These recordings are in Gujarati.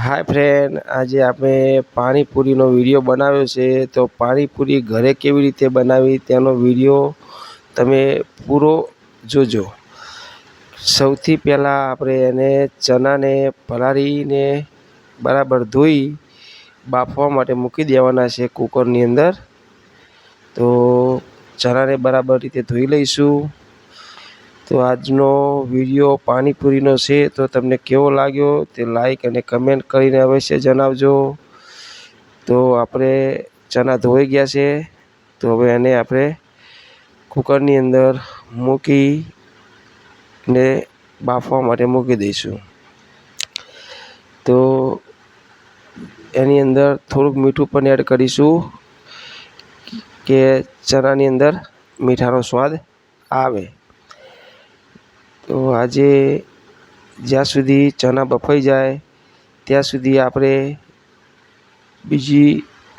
હાય ફ્રેન્ડ, આજે આપણે પાણીપુરીનો વિડીયો બનાવ્યો છે. તો પાણીપુરી ઘરે કેવી રીતે બનાવી તેનો વિડીયો તમે પૂરો જોજો. સૌથી પહેલાં આપણે એને ચણાને પલાળીને બરાબર ધોઈ બાફવા માટે મૂકી દેવાના છે કુકરની અંદર. તો ચણાને બરાબર રીતે ધોઈ લઈશું. તો આજનો વિડીયો પાણીપુરીનો છે, તો તમને કેવો લાગ્યો તે લાઈક અને કમેન્ટ કરીને અવશ્ય જણાવજો. તો આપણે ચણા ધોઈ ગયા છે, તો હવે એને આપણે કુકરની અંદર મૂકીને બાફવા માટે મૂકી દઈશું. તો એની અંદર થોડુંક મીઠું પણ એડ કરીશું કે ચણાની અંદર મીઠાનો સ્વાદ આવે. તો આજે જ્યાં સુધી ચણા બફાઈ જાય ત્યાં સુધી આપણે બીજી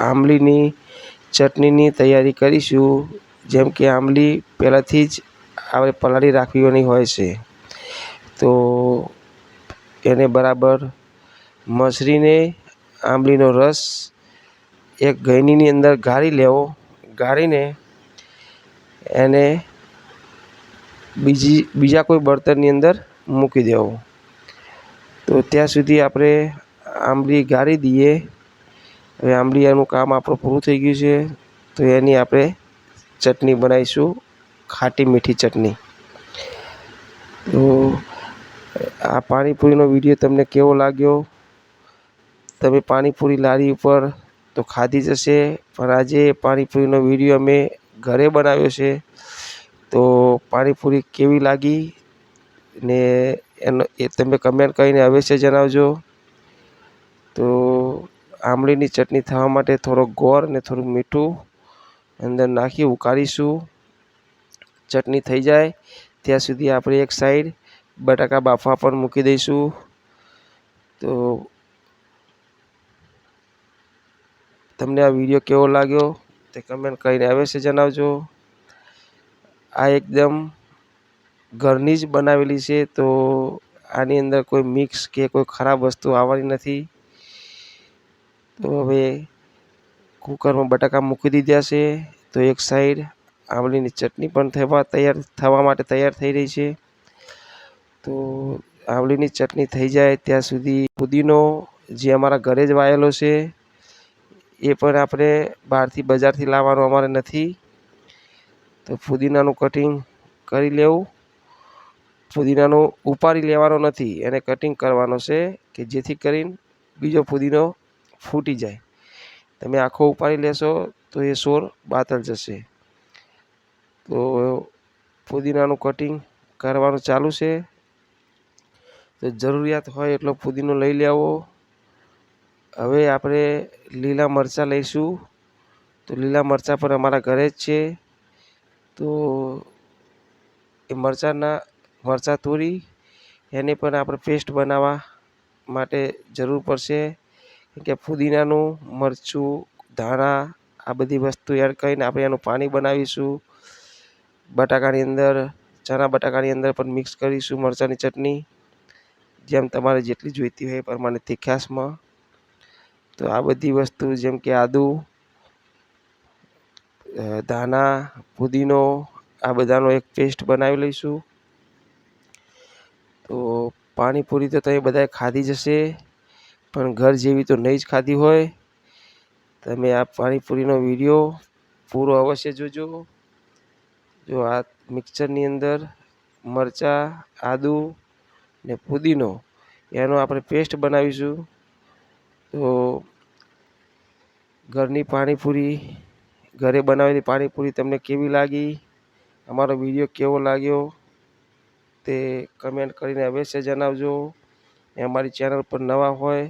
આંબલીની ચટણીની તૈયારી કરીશું. જેમ કે આંબલી પહેલાંથી જ આપણે પલાળી રાખવાની હોય છે. તો એને બરાબર મસળીને આંબલીનો રસ એક ગળણીની અંદર ગાળી લેવો. ગાળીને એને બીજા કોઈ બર્તનની અંદર મૂકી દેવો. તો ત્યાં સુધી આપણે આંબલી ગાળી દઈએ. હવે આંબલી એનું કામ આપણું પૂરું થઈ ગયું છે. તો એની આપણે ચટણી બનાવીશું, ખાટી મીઠી ચટણી. તો આ પાણીપુરીનો વિડીયો તમને કેવો લાગ્યો? તમે પાણીપુરી લારી ઉપર તો ખાધી જ હશે, પણ આજે પાણીપુરીનો વિડીયો અમે ઘરે બનાવ્યો છે. તો પાણીપુરી કેવી લાગી ને એ તમે કમેન્ટ કરીને અવશ્ય જણાવજો. તો આંબલીની ચટણી થવા માટે થોડોક ગોળ અને થોડુંક મીઠું અંદર નાખી ઉકાળીશું. ચટણી થઈ જાય ત્યાં સુધી આપણે એક સાઈડ બટાકા બાફવા પણ મૂકી દઈશું. તો તમને આ વિડીયો કેવો લાગ્યો તે કમેન્ટ કરીને અવશ્ય જણાવજો. આ એકદમ ઘરની જ બનાવેલી છે, તો આની અંદર કોઈ મિક્સ કે કોઈ ખરાબ વસ્તુ આવવાની નથી. તો હવે કુકરમાં બટાકા મૂકી દીધા છે. તો એક સાઈડ આંબલીની ચટણી પણ થવા માટે તૈયાર થઈ રહી છે. તો આંબલીની ચટણી થઈ જાય ત્યાં સુધી પુદીનો જે અમારા ઘરે જ વાયેલો છે, એ પણ આપણે બજારથી લાવવાનો અમારે નથી. તો પુદીનાનું કટિંગ કરી લેવું. પુદીનાનો ઉપાડી લેવાનો નથી, એને કટિંગ કરવાનો છે કે જેથી કરીને બીજો પુદીનો ફૂટી જાય. તમે આખો ઉપાડી લેશો તો એ છોડ બાતલ જશે. તો પુદીનાનું કટિંગ કરવાનું ચાલુ છે. તો જરૂરિયાત હોય એટલો પુદીનો લઈ લેવો. હવે આપણે લીલા મરચાં લઈશું. તો લીલા મરચાં પણ અમારા ઘરે જ છે. તો એ મરચાં તોડી એને પણ આપણે પેસ્ટ બનાવવા માટે જરૂર પડશે. કે પુદીનાનું, મરચું, ધાણા આ બધી વસ્તુ એડ કરીને આપણે એનું પાણી બનાવીશું. ચણા બટાકાની અંદર પણ મિક્સ કરીશું મરચાંની ચટણી, જેમ તમારે જેટલી જોઈતી હોય એ પ્રમાણે તીખાશમાં. તો આ બધી વસ્તુ જેમ કે આદુ, ધાણા, પુદીનો આ બધાનો એક પેસ્ટ બનાવી લઈશું. તો પાણીપુરી તો તમે બધાએ ખાધી જ હશે, પણ ઘર જેવી તો નહીં જ ખાધી હોય. તમે આ પાણીપુરીનો વિડીયો પૂરો અવશ્ય જોજો. જો આ મિક્સરની અંદર મરચાં, આદુ ને પુદીનો એનો આપણે પેસ્ટ બનાવીશું. તો ઘરે બનાવેલી પાણીપુરી તમને કેવી લાગી, અમારો વિડીયો કેવો લાગ્યો તે કમેન્ટ કરીને અવશ્ય જણાવજો. અમારી ચેનલ પર નવા હોય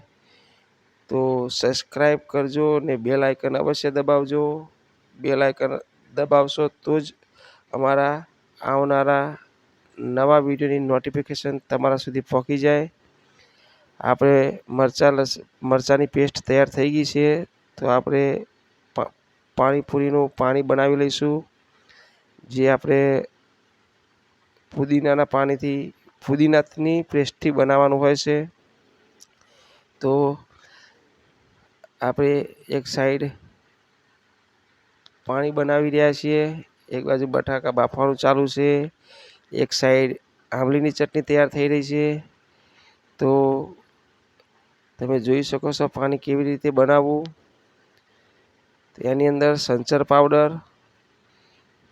તો સબસ્ક્રાઈબ કરજો ને બેલ આઇકન અવશ્ય દબાવજો. બેલ આઇકન દબાવશો તો જ અમારા આવનારા નવા વિડીયોની નોટિફિકેશન તમારા સુધી પહોંચી જાય. આપણે મરચાંની પેસ્ટ તૈયાર થઈ ગઈ છે. તો આપણે પાણીપુરીનું પાણી બનાવી લઈશું, જે આપણે પુદીનાની પેસ્ટથી બનાવવાનું હોય છે. તો આપણે એક સાઈડ પાણી બનાવી રહ્યા છીએ, એક બાજુ બટાકા બાફવાનું ચાલુ છે, એક સાઈડ આંબલીની ચટણી તૈયાર થઈ રહી છે. તો તમે જોઈ શકો છો પાણી કેવી રીતે બનાવવું. તો એની અંદર સંચર પાવડર,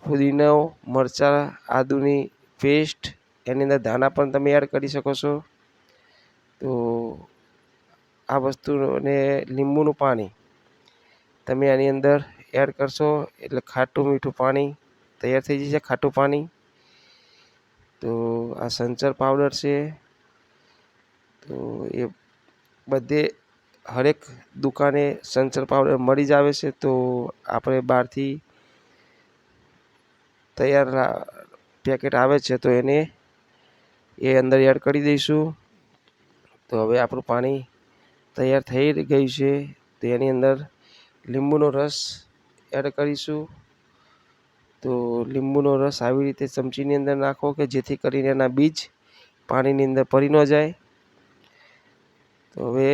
ફુદીનો, મરચાં, આદુની પેસ્ટ, એની અંદર ધાણા પણ તમે એડ કરી શકો છો. તો આ વસ્તુને લીંબુનું પાણી તમે આની અંદર એડ કરશો એટલે ખાટું મીઠું પાણી તૈયાર થઈ જશે, ખાટું પાણી. તો આ સંચર પાવડર છે, તો એ બધે હરેક દુકાને સંચર પાવડર મળી જ આવે છે. તો આપણે બહારથી તૈયાર પેકેટ આવે છે, તો એને એ અંદર એડ કરી દઈશું. તો હવે આપણું પાણી તૈયાર થઈ ગયું છે. તો એની અંદર લીંબુનો રસ એડ કરીશું. તો લીંબુનો રસ આવી રીતે ચમચીની અંદર નાખો કે જેથી કરીને એના બીજ પાણીની અંદર પડી ન જાય. તો હવે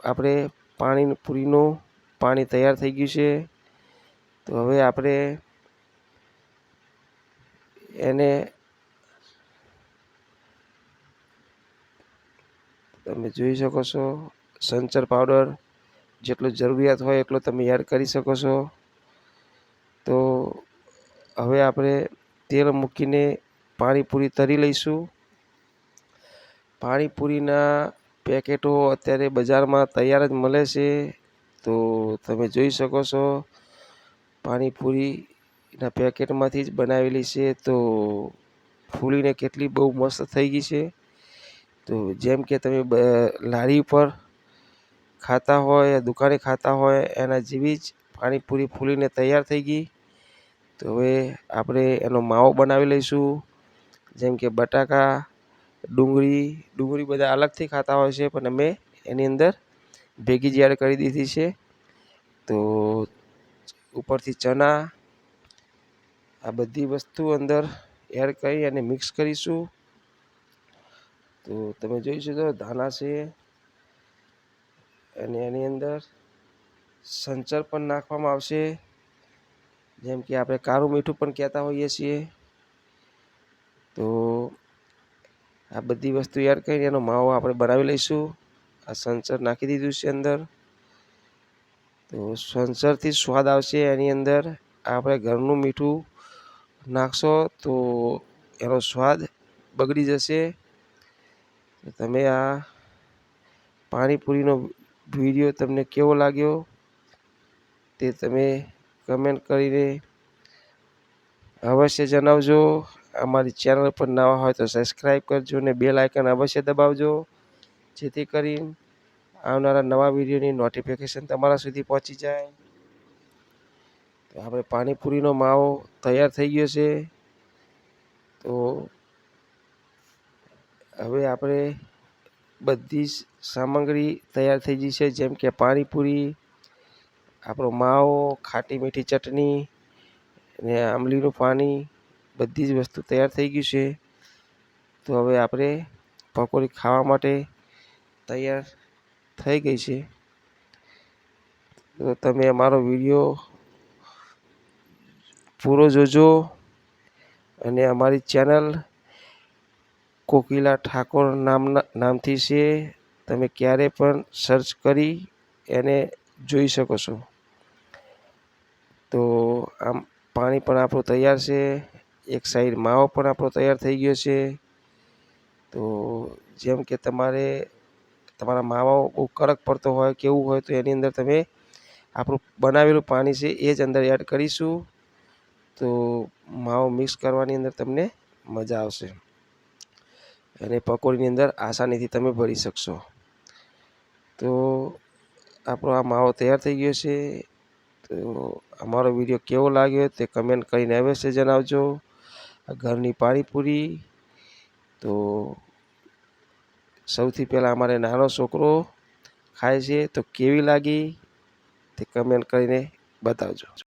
આપણે પૂરીનું પાણી તૈયાર થઈ ગયું છે. તો હવે આપણે એને તમે જોઈ શકો છો, સંચર પાવડર જેટલો જરૂરિયાત હોય એટલો તમે એડ કરી શકો છો. તો હવે આપણે તેલ મૂકીને પાણીપુરી તળી લઈશું. પાણીપુરીના પેકેટો અત્યારે બજારમાં તૈયાર જ મળે છે. તો તમે જોઈ શકો છો પાણીપુરીના પેકેટમાંથી જ બનાવેલી છે. તો ફૂલીને કેટલી બહુ મસ્ત થઈ ગઈ છે. તો જેમ કે તમે લારી ઉપર ખાતા હોય, દુકાને ખાતા હોય એના જેવી જ પાણીપુરી ફૂલીને તૈયાર થઈ ગઈ. તો હવે આપણે એનો માવો બનાવી લઈશું. જેમ કે બટાકા, ડુંગળી બધા અલગથી ખાતા હોય છે, પણ અમે એની અંદર ભેગી જ એડ કરી દીધી છે. તો ઉપરથી ચણા, આ બધી વસ્તુ અંદર એડ કરી અને મિક્સ કરીશું. તો તમે જોઈ શકો ધાણા છે, અને એની અંદર સંચર પણ નાખવામાં આવશે, જેમ કે આપણે કાળું મીઠું પણ કહેતા હોઈએ છીએ. તો આ બધી વસ્તુ એડ કરીને એનો માવો આપણે બનાવી લઈશું. આ સંચર નાખી દીધું છે અંદર. તો સંચરથી સ્વાદ આવશે. એની અંદર આપણે ઘરનું મીઠું નાખશો તો એનો સ્વાદ બગડી જશે. તમે આ પાણીપુરીનો વિડીયો તમને કેવો લાગ્યો તે તમે કમેન્ટ કરીને અવશ્ય જણાવજો. અમારી ચેનલ પર નવા હોય તો સબસ્ક્રાઈબ કરજો અને બેલ આઇકન અવશ્ય દબાવજો, જેથી કરીને આવનારા નવા વિડીયોની નોટિફિકેશન તમારા સુધી પહોંચી જાય. તો આપણે પાણીપુરીનો માવો તૈયાર થઈ ગયો છે. તો હવે આપણે બધી જ સામગ્રી તૈયાર થઈ ગઈ છે, જેમ કે પાણીપુરી, આપણો માવો, ખાટી મીઠી ચટણી અને આંબલીનું પાણી, બધી જ વસ્તુ તૈયાર થઈ ગઈ છે. તો હવે આપણે પકોડી ખાવા માટે તૈયાર થઈ ગઈ છે. તો તમે અમારો વિડીયો પૂરો જોજો અને અમારી ચેનલ કોકિલા ઠાકોર નામથી છે. તમે ક્યારે પણ સર્ચ કરી એને જોઈ શકો છો. તો આમ પાણી પણ આપણું તૈયાર છે, એક સાઈડ માવો પણ આપણો તૈયાર થઈ ગયો છે. તો જેમ કે તમારા માવો બહુ કડક પડતો હોય કેવું હોય તો એની અંદર તમે આપણું બનાવેલું પાણી છે એ જ અંદર એડ કરીશું. તો માવો મિક્સ કરવાની અંદર તમને મજા આવશે અને પકોડીની અંદર આસાનીથી તમે ભરી શકશો. તો આપણો આ માવો તૈયાર થઈ ગયો છે. તો અમારો વિડીયો કેવો લાગ્યો તે કમેન્ટ કરીને અવશ્ય જણાવજો. ઘરની પાણીપુરી તો સૌથી પહેલાં અમારે નાનો છોકરો ખાય છે, તો કેવી લાગી તે કમેન્ટ કરીને બતાવજો.